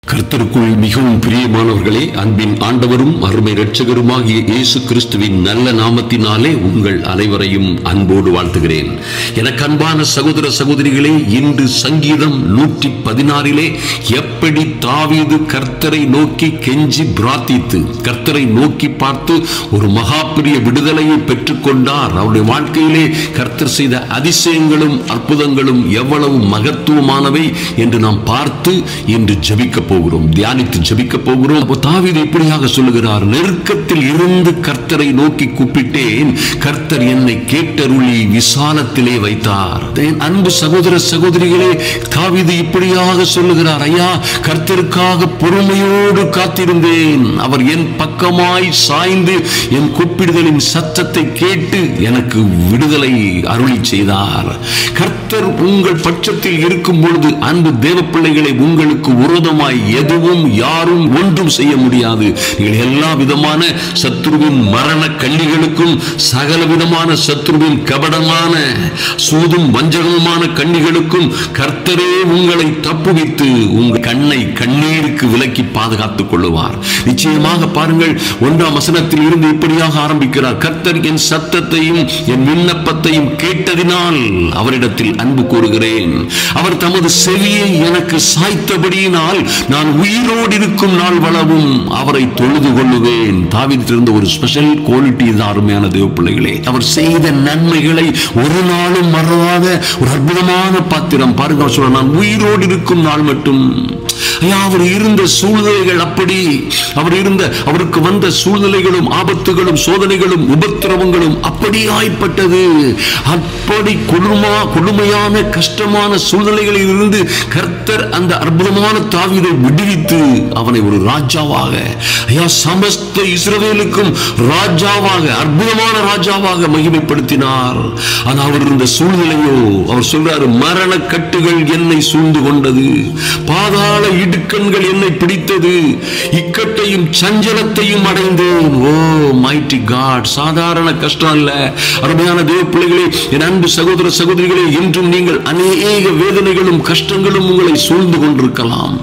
கர்த்தருக்குள் மிகவும் பிரியமானவர்களே, அன்பின் ஆண்டவரும் அருமை இரட்சகருமாகிய இயேசு கிறிஸ்துவின் நல்ல நாமத்தினாலே உங்கள் அனைவரையும் அன்போடு வாழ்த்துகிறேன். எனக்கு அன்பான சகோதர சகோதரிகளே, இன்று சங்கீதம் 116 எப்படி தாவீது கர்த்தரை நோக்கி கெஞ்சி பிரார்த்தித்து கர்த்தரை நோக்கி பார்த்து ஒரு மகா பெரிய விடுதலையை பெற்றுக்கொண்டார். அவருடைய வாழ்க்கையிலே கர்த்தர் செய்த அதிசயங்களும் அற்புதங்களும் எவ்வளவு மகத்துவமானவை என்று நாம் பார்த்து இன்று ஜெபிக்க தியானித்து ஜெபிக்க போகிறோம். தாவீது இப்படியாக சொல்லுகிறார்: நெருக்கத்தில் இருந்து கர்த்தரை நோக்கி கூப்பிட்டேன், கர்த்தர் என்னை கேட்டருளி விசாலத்திலே வைத்தார். அன்பு சகோதர சகோதரிகளே, தாவீது இப்படியாக சொல்லுகிறார்: ஐயா, கர்த்தருக்காக பொறுமையோடு காத்திருந்தேன். அவர் என் பக்கமாய் சாய்ந்து என் கூப்பிடுதலின் சத்தத்தை கேட்டு எனக்கு விடுதலை அருளி செய்தார். கர்த்தர் உங்கள் பட்சத்தில் இருக்கும் பொழுது அன்பு தேவ பிள்ளைகளை, உங்களுக்கு விரோதமாய் எதுவும் யாரும் ஒன்றும் செய்ய முடியாது. நீங்கள் எல்லா விதமான சத்துருவின் மரண கண்ணிகளுக்கும் சகல விதமான சத்துருவின் கபடமான சூதும் வஞ்சகமான கண்ணிகளுக்கும் கர்த்தரே உங்களை தப்புவித்து உங்கள் கண்ணை கண்ணீருக்கு விலக்கி பாதுகாத்துக் கொள்ளுவார். நிச்சயமாக பாருங்கள், 1ஆம் வசனத்தில் இருந்து இப்படியாக ஆரம்பிக்கிறார்: கர்த்தர் என் சத்தத்தையும் என் விண்ணப்பத்தையும் கேட்டதினால் அவரிடத்தில் அன்பு கூறுகிறேன். அவர் தமது செவியை எனக்கு சாய்த்தபடியினால் நான் உயிரோடு இருக்கும் நாள் வளவும் அவரை தொழுது கொள்ளுவேன். தாவீதிலிருந்து ஒரு ஸ்பெஷல் குவாலிட்டி தான் அருமையான தேவ பிள்ளைகளே. அவர் செய்த நன்மைகளை ஒரு நாளும் மறவாத ஒரு அற்புதமான பாத்திரம். பாருங்க, சொல்ற நான் உயிரோடு இருக்கும் நாள் மட்டும். அவர் இருந்த சூழ்நிலைகள் அப்படி, அவருக்கு வந்த சூழ்நிலைகளும் ஆபத்துகளும் சோதனைகளும் உபத்திரவங்களும் அப்படி ஆய்ப்பட்டது. அப்படி கொடுமையான கஷ்டமான சூழ்நிலைகளில் இருந்து கர்த்தர் அந்த அற்புதமான தாவீதை விடுவித்து அவனை ஒரு ராஜாவாக, சமஸ்த இஸ்ரவேலுக்கும் ராஜாவாக, அற்புதமான ராஜாவாக மகிமைப்படுத்தினார். ஆனால் அவர் இருந்த சூழ்நிலையோ, அவர் சொல்றாரு: மரண கட்டுகள் என்னை சூழ்ந்து கொண்டது, பாதாள இடுக்கண்கள் என்னை பிடித்தது, இக்கட்டையும் சஞ்சலத்தையும் அடைந்தேன். Oh mighty God! சாதாரண கஷ்டம் அல்ல. அருமையான தேவ பிள்ளைகளே, என் அன்பு சகோதர சகோதரிகளே, இன்றும் நீங்கள் அநேக வேதனைகளும் கஷ்டங்களும் உங்களை சூழ்ந்து கொண்டிருக்கலாம்.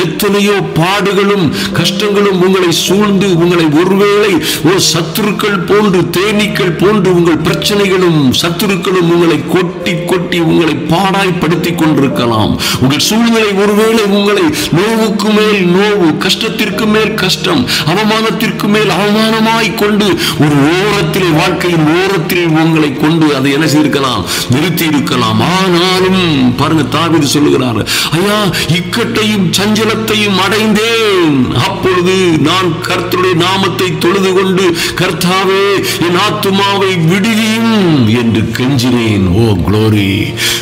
எத்தனையோ பாடுகளும் கஷ்டங்களும் உங்களை சூழ்ந்து உங்களை ஒருவேளை ஒரு சத்துருக்கள் போன்று, தேனீக்கள் போன்று உங்கள் பிரச்சனைகளும் சத்துருக்களும் உங்களை கொட்டி கொட்டி உங்களை பாடாய்படுத்திக் கொண்டிருக்கலாம். உங்கள் சூழ்நிலை ஒருவேளை உங்களை நோவுக்கு மேல் நோவு, கஷ்டத்திற்கு மேல் கஷ்டம், அவமானத்திற்கு மேல் அவமானமாய் கொண்டு ஒரு ஓரத்தில், வாழ்க்கையின் ஓரத்தில் உங்களை கொண்டு அதை என்ன செய்திருக்கலாம், நிறுத்தி இருக்கலாம். ஆனாலும் பாருங்க, தாவீது சொல்லுகிறார்: ஐயா, இக்கட்டையும் சஞ்சலத்தையும் அடைந்தேன். அப்பொழுது நான் கர்த்தருடைய நாமத்தை தொழுது கொண்டு, கர்த்தாவே என் ஆத்துமாவை விடுவியும் என்று கெஞ்சினேன். ஓ க்ளோரி!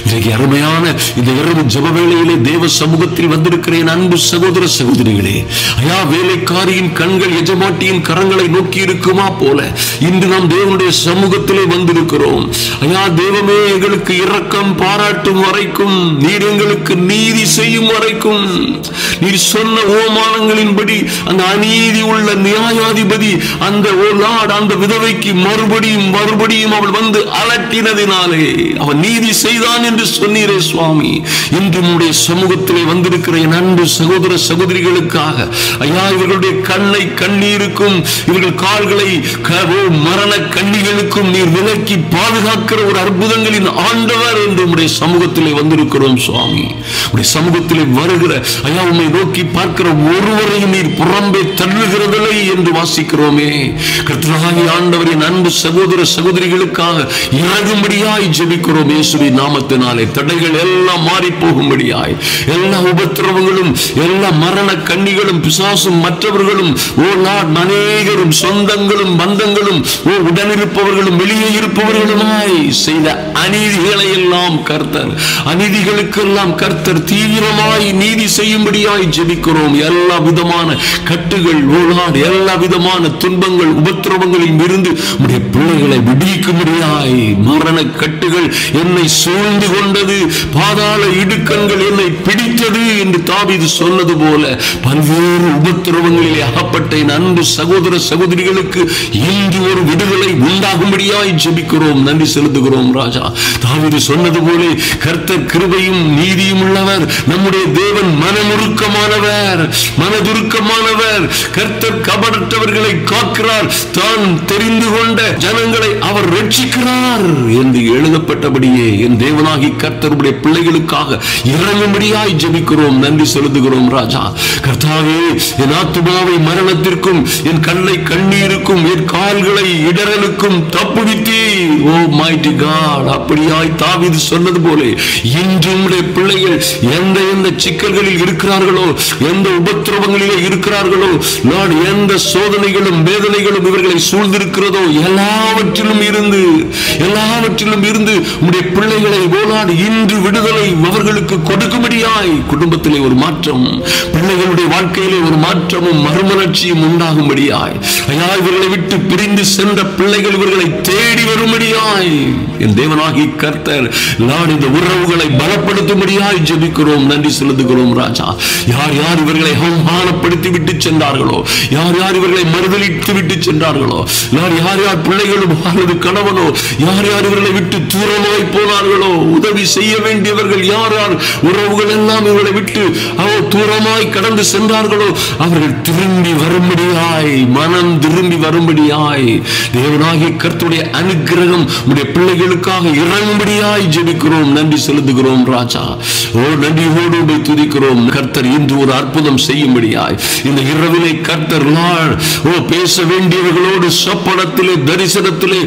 இன்றைக்கு அருமையான இந்த இரவு ஜெப வேளையிலே தேவ சமூகத்தில் வந்திருக்கிறேன். அன்பு சகோதர சகோதரிகளே, ஐயா, வேலைக்காரியின் கண்கள் எஜமாட்டியின் கரங்களை நோக்கி இருக்குமா போல இன்று நாம் தேவனுடைய சமூகத்திலே வந்திருக்கிறோம். ஐயா, தேவமே எங்களுக்கு இரக்கம் பாராட்டும் வரைக்கும், நீர் எங்களுக்கு நீதி செய்யும் வரைக்கும், நீர் சொன்ன ஓமானங்களின்படி அந்த அநீதி உள்ள நியாயாதிபதி அந்த அந்த விதவைக்கு மறுபடியும் அவள் வந்து அலட்டினதினாலே அவன் நீதி செய்தான் என்று சொன்னீரே சுவாமி. இன்று உம்முடைய சமூகத்திலே வந்திருக்கிற என் அன்பு சகோதர சகோதரிகளுக்காக, ஐயா, இவர்களுடைய கண்ணை கண்ணீருக்கும் இவர்கள் கால்களை மரண கண்ணிகளுக்கும் நீர் விலக்கி பாதுகாக்கிற ஒரு அற்புதங்களின் ஆண்டவர் என்று உம்முடைய சமூகத்திலே வந்திருக்கிறோம் சுவாமி. உம்முடைய சமூகத்திலே வருகிற, ஐயா, உம்மை நோக்கி பார்க்கிற ஒருவரையும் நீர் புறம்பே தள்ளுகிறதில்லை என்று வாசிக்கிறோமே. கர்த்தராகிய ஆண்டவரின் அன்பு சகோதர சகோதரிகளுக்காக இறங்கும்படியாய் ஜெபிக்கிறோம் இயேசுவின் நாமத்தினாலே. தடைகள் எல்லாம் மாறி போகும்படியாய், எல்லா உபத்திரவங்களும், எல்லா மரண கண்ணிகளும், பிசாசும், மற்றவர்களும், அநேகரும், சொந்தங்களும், பந்தங்களும், உடனிருப்பவர்களும் வெளியே இருப்பவர்களுமாய் செய்த அநீதிகளை எல்லாம் கர்த்தர், அநீதிகளுக்கெல்லாம் கர்த்தர் தீவிரமாய் நீதி செய்யும்படியாய் ஜெபிக்கிறோம். எல்லா விதமான கட்டுகள், எல்லா விதமான துன்பங்கள், உபத்திரவங்களில் இருந்து உடைய பிள்ளைகளை விடுவிக்கும்படியாய், மரண கட்டுகள் என்னை சூழ்ந்து கொண்டது, பாதாள இடுக்கண்கள் என்னை பிடித்தது என்று தாவீது சொன்னது போல பல்வேறு உபத்திரவங்களிலே அகப்பட்ட என் அன்பு சகோதர சகோதரிகளுக்கு இன்று ஒரு விடுதலை உண்டாகும்படியாய் ஜெபிக்கிறோம், நன்றி செலுத்துகிறோம் ராஜா. தாவீது சொன்னது போல கர்த்தர் கிருபையும் நீதியும் உள்ளவர், நம்முடைய தேவன் மனமுருக்கமானவர், மனதுருக்கமானவர். கர்த்தர் கபடற்றவர்களை காக்கிறார், தான் தெரிந்து கொண்ட ஜனங்களை அவர் ரட்சிக்கிறார் என்று எழுதப்பட்டபடியே என் தேவனாகி கர்த்தருடைய பிள்ளைகளுக்காக இறங்கும்படியாய் ஜெபிக்கிறோம், நன்றி செலுத்துகிறோம் ராஜா. கர்த்தாவே, என் ஆத்துமாவை மரணத்திற்கும் என் கண்ணை கண்ணீருக்கும் என் கால்களை இடரலுக்கும் தப்புவித்தீர். ஓ மைட்டி காட், அப்படியாய் தாவீது சொன்னது போல இன்று உம்முடைய பிள்ளைகள் எந்த எந்த சிக்கல்களில் இருக்கிறார்களோ, எந்த உபத்திரவங்களிலே இருக்கிறார்களோ, நான் எந்த சோதனைகளும் வேதனைகளும் இவர்களை சூழ்ந்திருக்கிறதோ எல்லாவற்றிலும் இருந்து உம்முடைய பிள்ளைகளை ஓலாடு இன்று விடுதலை அவர்களுக்கு கொடுக்கும்படியாய் குடும்பத்திலே ஒரு மாற்றம், பிள்ளைகளுடைய வாழ்க்கையிலே ஒரு மாற்றமும் மறுமலர்ச்சியும் உண்டாகும்படியாய் ஐயா, இவர்களை விட்டு பிரிந்து சென்ற பிள்ளைகள் இவர்களை தேடி வரும்படியாய் என் தேவனாகி கர்த்தர் நான் இந்த உறவுகளை பலப்படுத்தும்படியாய் ஜெபிக்கிறோம், நன்றி செலுத்துகிறோம் ராஜா. யார் யார் இவர்களை அவமானப்படுத்தி விட்டு சென்றார்களோ, யார் யார் இவர்களை மறுதலித்து விட்டு சென்றார்களோ, யார் யார் பிள்ளைகளும் அல்லது கணவனோ யார் யார் இவர்களை விட்டு தூரமாய் போனார்களோ, உதவி செய்ய வேண்டியவர்கள் யார் யார் உறவுகள் எல்லாம் இவர்களை விட்டு தூரமாய் கடந்து சென்றார்களோ அவர்கள் திரும்பி வரும்படியாய், மனம் திரும்பி வரும்படியாய் தேவனாகிய கர்த்தருடைய அனுக்கிரகம் உடைய பிள்ளைகளுக்காக இறங்கும்படியாய் ஜெபிக்கிறோம், நன்றி செலுத்துகிறோம் ராஜா. ஓ நன்றியோடு உம்மை துதிக்கிறோம். கர்த்தர் இன்று ஒரு அற்புதம் செய்யும்படியாய் இந்த இரவிலே கர்த்தர் பேச வேண்டியவர்களோடு சொப்பனத்திலே தரிசனத்திலே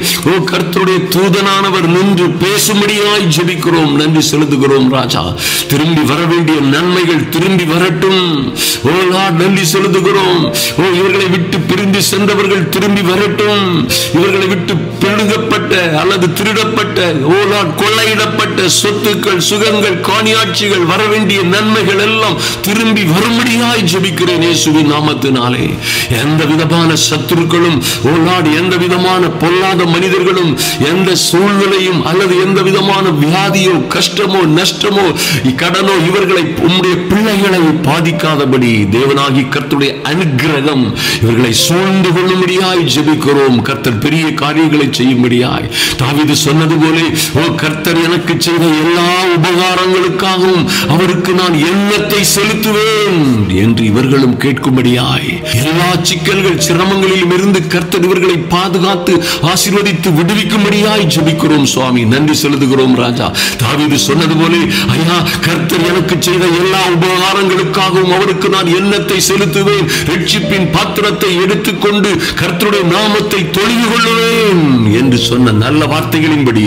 கர்த்தருடைய தூதனானவர் நின்று பேசும்படியாய் ஜெபிக்கிறோம், நன்றி செலுத்துகிறோம் ராஜா. திரும்பி வர வேண்டிய நன்மைகள் திரும்பி வரட்டும். ஓ லார்ட், நன்றி செலுத்துகிறோம். ஓ இவர்களை விட்டு பிரிந்து சென்றவர்கள் திரும்பி வரட்டும். இவர்களை விட்டு பிடுங்கப்பட்ட அல்லது திருடப்பட்ட, ஓ லார்ட், கொள்ளையிடப்பட்ட சொத்துக்கள், சுகங்கள், காணியாட்சிகள், வர வேண்டிய நன்மைகள் எல்லாம் திரும்பி வரும்படியாய் ஜெபிக்கிறேன் இயேசுவின் நாமத்தினாலே. எந்த விதமான சத்துருக்களும், ஓ லார்ட், எந்த விதமான பொல்லாத மனிதர்களும், எந்த சூழ்நிலையும் அல்லது எந்த விதமான வியாதியோ கஷ்டமோ நஷ்டமோ கடனோ இவர்களை உம்முடைய பிள்ளைகளை பாதிக்காதபடி தேவனாகி கர்த்தருடைய அனுக்கிரகம் இவர்களை சூழ்ந்து கொள்ளும்படியாய் ஜெபிக்கிறோம். கர்த்தர் பெரிய காரியங்களை செய்யும்படியாய் தாவீது சொன்னது போல, ஓ கர்த்தர் எனக்கு செய்த எல்லா உபகாரங்களுக்காகவும் அவருக்கு நான் எண்ணத்தை செலுத்துவேன் என்று இவர்களும் கேட்கும்படியாய் எல்லா சிக்கல்கள் சிரமங்களிலும் இருந்து கர்த்தர் இவர்களை பாதுகாத்து ஆசீர்வதித்து விடுவிக்கும்படியாய் ஜெபிக்கிறோம் சுவாமி, நன்றி செலுத்துகிறோம் ராஜா. தாவீது சொன்னது போல, ஐயா, கர்த்தர் எனக்கு செய்த எல்லா உபகாரங்களுக்காகவும் அவருக்கு நான் எண்ணத்தை செலுத்துவேன், ரட்சிப்பின் பாத்திரத்தை எடுத்துக்கொண்டு கர்த்தருடைய நாமத்தை தொழுது கொள்ளுவேன் என்று சொன்ன நல்ல வார்த்தைகளின்படி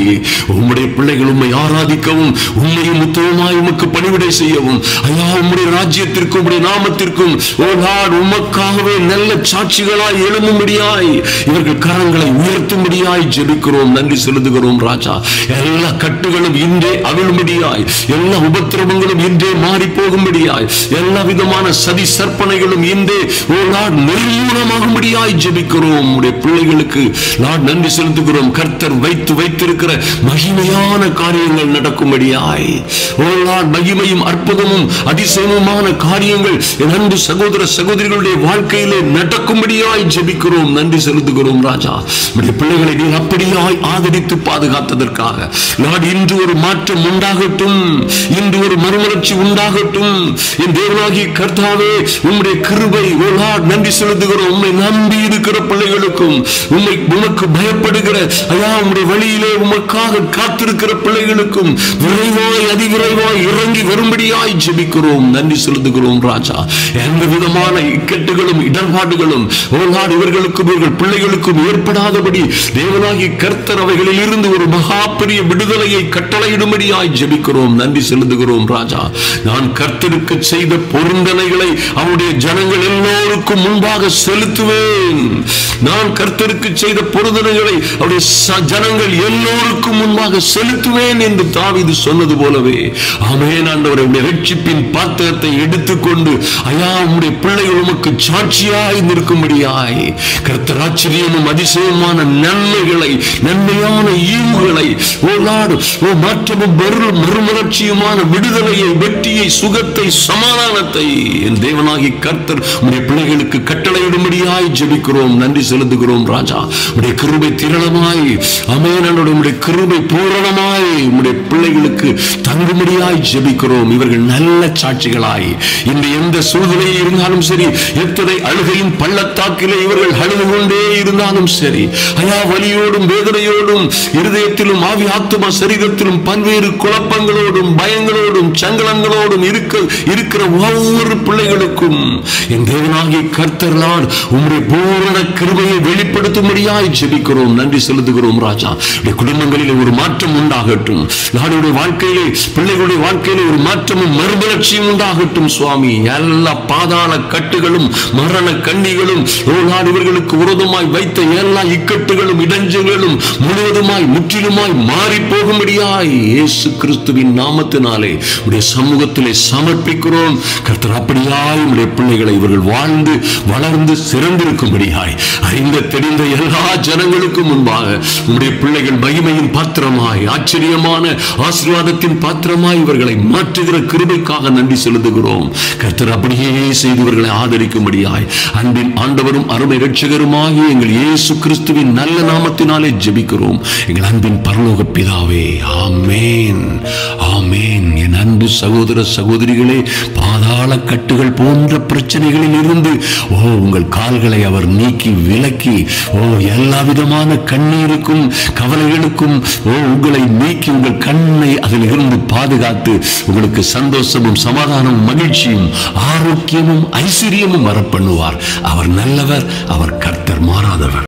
உம்முடைய பிள்ளைகள் உம்மை ஆராதிக்கவும் உண்மையும் உத்தமமாய் உமக்கு பணிவிடை செய்யவும், ஐயா, உம்முடைய ராஜ்யத்திற்கும் உம்முடைய நாமத்திற்கும் ஓ லார்ட் உமக்காகவே நல்ல சாட்சிகளாய் எழும்பும்படியாய் இவர்கள் கரங்களை உயர்த்தும்படியாய் ஜெபிக்கிறோம், நன்றி செலுத்துகிறோம் ராஜா. எல்லா கட்டுகளும் இன்றே அவிழும்படியாய், எல்லா உபத்திரவங்களும் இன்றே மாறி போகும்படியாய், எல்லா விதமான சதி சற்பனைகளும் இன்றே ஓ லார்ட் நிர்மூலமாகும்படியாய் ஜெபிக்கிறோம். உடைய பிள்ளைகளுக்கு லார்ட் நன்றி செலுத்துகிறோம். கர்த்தர் வைத்திருக்கிற மகிமையான காரியங்கள் நடக்கும்படியாய், ஓ லார்ட், மகிமையும் அற்புதமும் அதிசயமுமான காரியங்கள் என் அன்பு சகோதர சகோதரிகளுடைய வாழ்க்கையிலே நடக்கும்படியாய் ஜெபிக்கிறோம், நன்றி செலுத்துகிறோம் ராஜா. உடைய பிள்ளைகளை நீர் அப்படியாய் ஆதரித்து பாதுகாத்ததற்காக லார்ட் இன்று ஒரு மாற்றம் உண்டாகட்டும், இன்று ஒரு மறுமலர்ச்சி உண்டாகட்டும். என் தேவனாகிய கர்த்தாவே, உம்முடைய கிருபை, ஓ லார்ட், நன்றி செலுத்துகிறோம். உம்மை நம்பி இருக்கிற பிள்ளைகளுக்கும், உமக்கு பயப்படுகிற ஐயா உம்முடைய வழியிலே உமக்காக காத்திருக்கிற பிள்ளைகளுக்கும் விரைவாய் அதிவிரைவாய் இறங்கி வரும்படியாய் ஜெபிக்கிறோம், நன்றி செலுத்துகிறோம் ராஜா. எந்த விதமான இக்கட்டுகளும் இடர்பாடுகளும் ஓ லார்ட் இவர்களுக்கும் இவர்கள் பிள்ளைகளுக்கும் ஏற்படாதபடி தேவனாகிய கர்த்தர் அவைகளில் இருந்து ஒரு மகா பெரிய விடுதலையை கட்டளையிடும்படியாய் ஜெபிக்கிறோம், நன்றி செலுத்துகிறோம் ராஜா. நான் கர்த்தருக்கு செய்த பொருந்தனைகளை அவருடைய ஜனங்கள் எல்லோருக்கும் முன்பாக செலுத்துவேன். நான் கர்த்தருக்கு செய்த பொருந்தனைகளை அவருடைய ஜனங்கள் எல்லோருக்கும் முன்பாக செலுத்துவேன் என்று தாவீது சொன்னது போலவே, ஆமென் ஆண்டவரே, உம்முடைய ரட்சிப்பின் பாத்திரத்தை எடுத்துக்கொண்டு ஐயா உம்முடைய பிள்ளைகள் உமக்கு சாட்சியாய் நிற்கும்படியாய் கர்த்தர் ஆச்சரியமும் அதிசயமான நன்மைகளை, நன்மையான ஈவுகளை, ஓ லார்ட், ஓ மாற்றமும் மறுமலர்ச்சியுமான விடுதலையை, வெற்றியை, சுகத்தை, சமாதானத்தை என் தேவனாகி கர்த்தர் உம்முடைய பிள்ளைகளுக்கு கட்டளையிடும்படியாய் ஜெபிக்கிறோம். நன்றி செலுத்துகிறோம் ராஜா. உம்முடைய கிருபை திரளமாய், ஆமென், உம்முடைய கிருபை பூரணமாய் உம்முடைய பிள்ளைகளுக்கு தங்கும்படியாய் ஜெபிக்கிறோம். இவர்கள் நல்ல சாட்சிகளாய் இந்த எந்த சூழ்நிலையில் இருந்தாலும் சரி, எத்தனை அழுகையின் பள்ளத்தாக்கிலே இவர்கள் அழுது கொண்டே இருந்தாலும் சரி, ஐயா, வலியோடும் வேதனையோடும் இருதயத்திலும் ஆவி ஆத்துமா சரீரத்திலும் பல்வேறு குழப்பங்களோடும் பயங்களோடும் சங்கடங்களோடும் இருக்கிற ஒவ்வொரு பிள்ளைகளுக்கும் என் தேவனாகிய கர்த்தரால் உம்முடைய பூரண கிருபையை வெளிப்படுத்தும்படியாய் ஜெபிக்கிறோம். நன்றி செலுத்துகிறோம் ராஜா. குடும்பங்களில் ஒரு மாற்றம் உண்டாகட்டும். நாடுடைய வாழ்க்கையிலே, பிள்ளைகளுடைய வாழ்க்கையிலே ஒரு மாற்றமும் மறுமலர்ச்சியும் உண்டாகட்டும் சுவாமி. எல்லா பாதாள கட்டுகளும் மரண கண்ணிகளும் இவர்களுக்கு விரோதமாய் வைத்த எல்லா இக்கட்டுகளும் இடைஞ்சல்களும் முழுவதுமாய் முற்றிலுமாய் மாறி போகும்படியாய் இயேசு கிறிஸ்துவின் நாமத்தினாலே உடைய சமூகத்திலே சமர்ப்பிக்கிறோம். கர்த்தர் அப்படியாய் உடைய பிள்ளைகளை இவர்கள் வாழ்ந்து வளர்ந்து சிறந்திருக்கும்படியாய் அறிந்த தெரிந்த எல்லா ஜனங்களுக்கும் முன்பாக உடைய பிள்ளைகள் மகிமையின் பாத்திரமாய், ஆச்சரியமான ஆசீர்வாதத்தின் பாத்திரமாய் இவர்களை மாற்றுகிற கிருபைக்காக நன்றி செலுத்துகிறோம். கர்த்தர் அப்படியே செய்து இவர்களை ஆதரிக்கும்படியாய் அன்பின் ஆண்டவரும் அருமை இரட்சகருமாகிய எங்கள் இயேசு கிறிஸ்துவின் நல்ல நாமத்தினாலே ஜெபிக்கிறோம் எங்கள் அன்பின் பரலோக பிதாவே. ஆமென், ஆமென். என் அன்பு சகோதர சகோதரிகளே, பாதாள கட்டுகள் போன்ற பிரச்சனைகளில் இருந்து உங்கள் கால்களை அவர் நீக்கி விலக்கி எல்லா விதமான கண்ணீருக்கும் கவலைகளுக்கும் உங்களை நீக்கி உங்கள் கண்ணை அதில் இருந்து பாதுகாத்து உங்களுக்கு சந்தோஷமும் சமாதானமும் மகிழ்ச்சியும் ஆரோக்கியமும் ஐஸ்வர்யமும் வரப்பண்ணுவார். அவர் நல்லவர், அவர் கர்த்தர் மாறாதவர்.